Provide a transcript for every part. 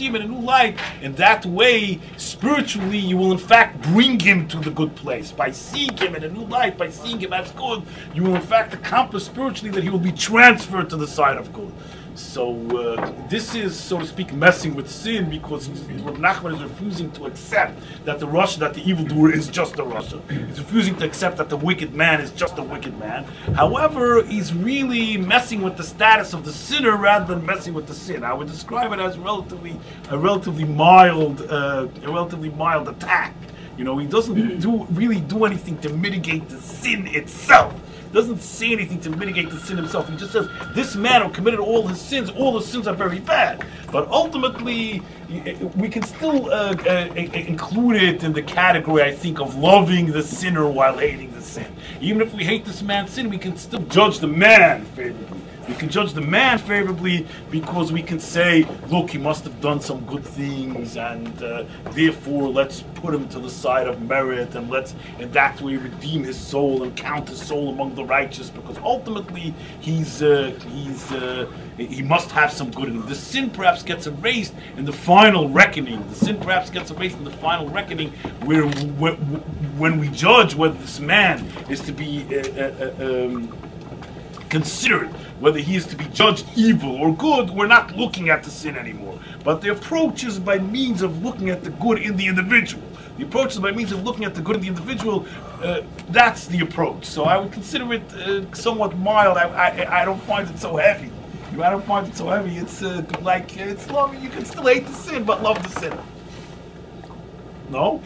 see him in a new light, and that way, spiritually, you will in fact bring him to the good place. By seeing him in a new light, by seeing him as good, you will in fact accomplish spiritually that he will be transferred to the side of good. So this is, so to speak, messing with sin, because Reb Nachman is refusing to accept that the Rasha, that the evildoer is just a Rasha. He's refusing to accept that the wicked man is just a wicked man. However, he's really messing with the status of the sinner rather than messing with the sin. I would describe it as a relatively mild attack. You know, he doesn't really do anything to mitigate the sin itself. Doesn't say anything to mitigate the sin himself. He just says, this man who committed all his sins are very bad. But ultimately, we can still include it in the category, I think, of loving the sinner while hating the sin. Even if we hate this man's sin, we can still judge the man favorably. We can judge the man favorably because we can say, look, he must have done some good things, and therefore let's put him to the side of merit, and let's in that way redeem his soul and count his soul among the righteous, because ultimately he must have some good in him. The sin perhaps gets erased in the final reckoning. Where when we judge whether this man is to be considered, whether he is to be judged evil or good, we're not looking at the sin anymore. But the approach is by means of looking at the good in the individual. That's the approach. So I would consider it somewhat mild. I don't find it so heavy. I don't find it so heavy. It's it's love. You can still hate the sin, but love the sinner. No?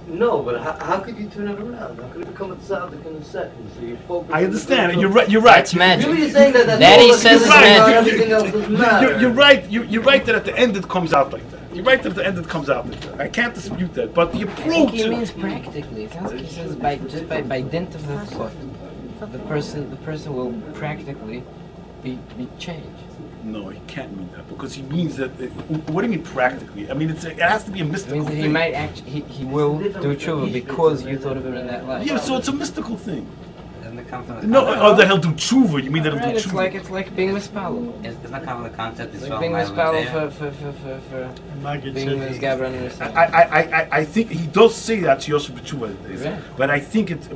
No, but how could you turn it around? How could it become a tzaddik in a second? So you focus. I understand, and you're right. That's magic. You're saying that Daddy says it's magic. Everything else doesn't matter. You're right. You're right that at the end it comes out like that. I can't dispute that. But the approach. I think he means practically. It sounds like he says by dint of the thought, the person will practically be changed. No, he can't mean that, because he means that. What do you mean practically? I mean, it has to be a mystical thing. He might actually, he will do tshuva because you thought of him in that light. Yeah, so it's a mystical thing. Doesn't it come from the No, that he'll do tshuva. You mean that he'll do tshuva? It's like being mispalel. It's not come from the concept. It's like being mispalel for being misgabran. I think he does say that to Yosef B'tshuva, right. but I think it's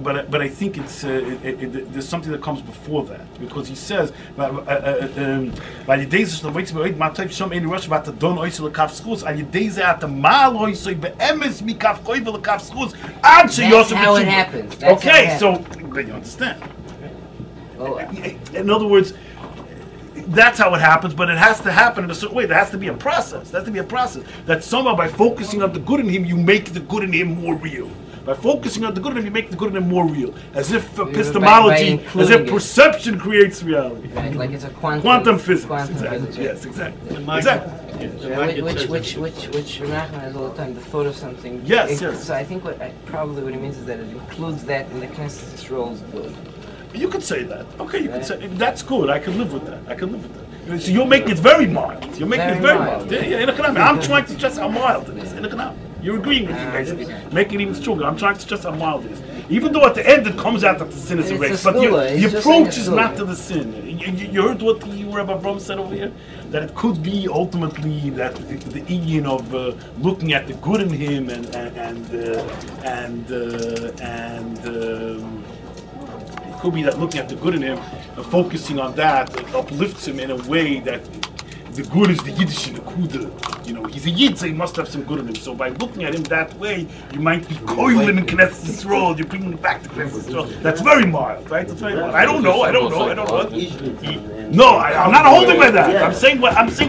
there's something that comes before that, because he says by the days of the weights of my type some in rush about the don oisel kaf schools and the days at the mal oisel be emes mi kaf koivel kaf schools and That's how it happens. Okay, so then you understand. Well, in other words, that's how it happens, but it has to happen in a certain way. There has to be a process. That somehow by focusing on the good in him, you make the good in him more real. By focusing on the good in him, you make the good in him more real. As if epistemology, as if perception creates reality. Right, like it's a quantum physics. Physics. Yes, exactly. Which Nachman has all the time, the thought of something. Yes. So I think probably what he means is that it includes that in the Knesset's roles good. You could say that. Okay, you could say that's good. I can live with that. So you're making it very mild. You're making it very mild. Yeah, I'm trying to stress how mild it is. You're agreeing with me, basically. Making it even stronger. I'm trying to stress how mild it is. Even though at the end it comes out that the sin is erased. But the approach is not to the sin. You heard what the Reb Avram said over here? That it could be ultimately that the union of looking at the good in him it could be that looking at the good in him and focusing on that, it uplifts him in a way that the good is the Yiddish in the Kuda. You know, he's a Yid, so he must have some good in him. So by looking at him that way, you might be coiling in Knesset Yisrael, you're bringing him back to Knesset Yisrael. That's very mild, right? That's very mild. I don't know. No, I'm not holding by that. I'm saying by this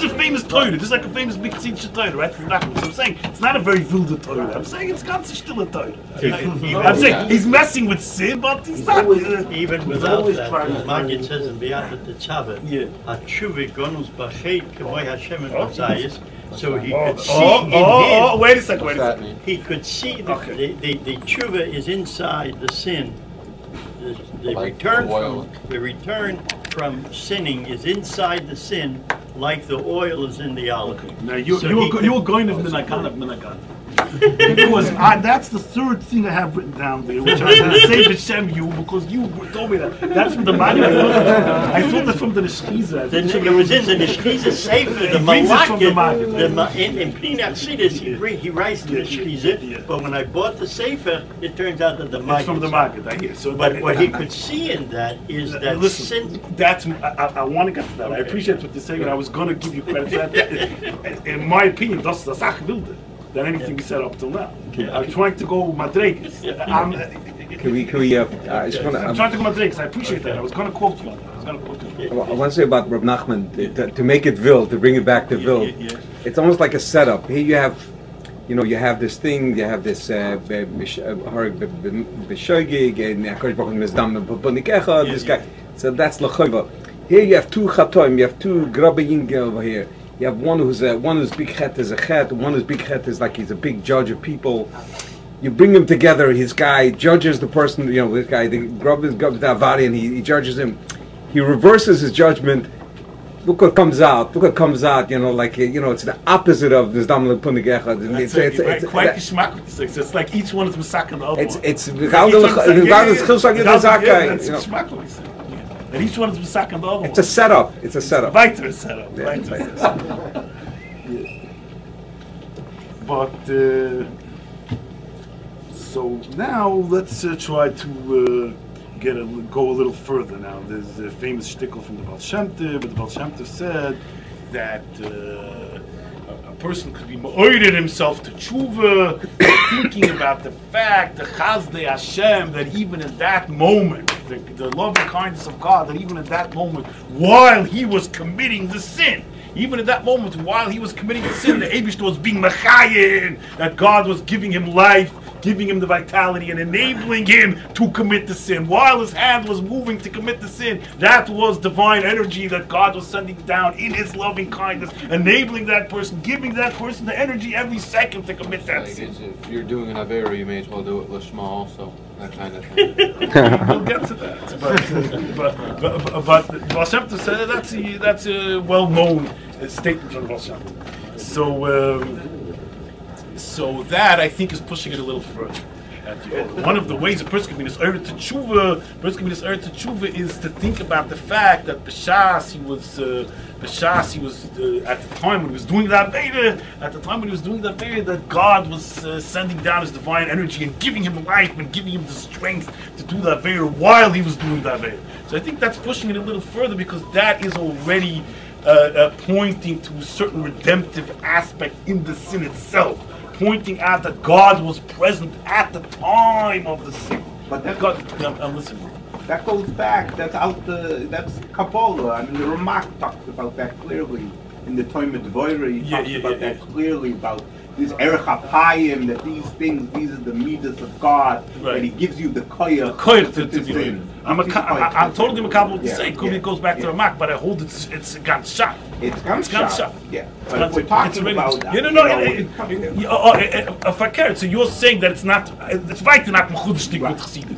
is a famous Torah. This is like a famous big Tzitcha Torah, right? So I'm saying it's not a very wilde Torah. I'm saying it's got still a Torah. I'm saying he's messing with sin, but he's not. Even without that, Magid says in Be'at the Tzaveh, HaTshuva gonus b'chet k'moy Hashem and Mosaias, so he could see in him. Wait a second. He could see the tshuva is inside the sin. The return from sinning is inside the sin, like the oil is in the olive. Okay. Now you're going to Minakan of Minakan. Because that's the third thing I have written down there, which I was going to say B'Shem you, because you told me that. That's from the Maggid. I thought that's from the Neshchiza. It was in the Neshchiza Sefer, the Malakid. In Hachassidus, he writes the Neshchiza, but when I bought the Sefer, it turns out that the Maggid. It's from the Maggid, I hear. So but what he could see in that is that listen, I want to get to that. I appreciate what you're saying, and I was going to give you credit for that. In my opinion, that's the Sach wilder than anything we said up till now. I'm trying to go Madregas. I'm trying to go Madregas. I appreciate that. I was going to quote you on that. I want to say about Reb Nachman, to make it Wild, to bring it back to Wild. It's almost like a setup. Here you have this thing, you have this B'Shoigig, and Hakadosh Baruch Hu Mizdam B'Nikecha, this guy. So that's L'Chova. Here you have two Chatoim, you have two Grabbe over here. You have one who's big chet is a chet, one who's big chet is like he's a big judge of people. You bring them together, his guy judges the person, this guy, the Grab is Avari, and he judges him. He reverses his judgment. Look what comes out, it's the opposite of the Zdam L'Punegecha. It's quite geschmack with this. It's like each one is Masak and the other one. It's geschmack with this. And each one is Masak and the other one. It's a setup. It's a setup. Weiter setup. But so now let's try to go a little further. Now there's a famous shtickle from the Baal Shem Tov, but the Baal Shem Tov said that a person could be ma'oided himself to tshuva, thinking about the fact, the Chazdei Hashem, that even in that moment, the loving kindness of God, that even in that moment, while he was committing the sin, even at that moment, while he was committing the sin, the Eibishter was being mechayin, that God was giving him life, giving him the vitality, and enabling him to commit the sin. While his hand was moving to commit the sin, that was divine energy that God was sending down in his loving kindness, enabling that person, giving that person the energy every second to commit that sin. If you're doing an Avera, you may as well do it Lishma also, that kind of thing. We'll get to that. But Baal Shem Tov said that's a well-known statement from Baal Shem Tov. So that I think is pushing it a little further. One of the ways a person can be nis'ored to tshuva, is to think about the fact that b'shas he was at the time when he was doing that Avera, that God was sending down his divine energy and giving him life and giving him the strength to do that Avera while he was doing that Avera. So I think that's pushing it a little further, because that is already pointing to a certain redemptive aspect in the sin itself, pointing out that God was present at the time of the sin. But that I'm listening. That goes back. That's Kabbalah. I mean, the Ramak talks about that clearly in the Toimah Dvoira. He talks about that clearly, about this Erech HaPayim, that these are the midas of God, that He gives you the koyach to sin. I'm totally makabel with the same. It goes back to Ramak, but I hold it's ganz shot. It's ganz shot. Yeah, but if we're talking about so you're saying that it's weiter not mechudesh with Chassidus.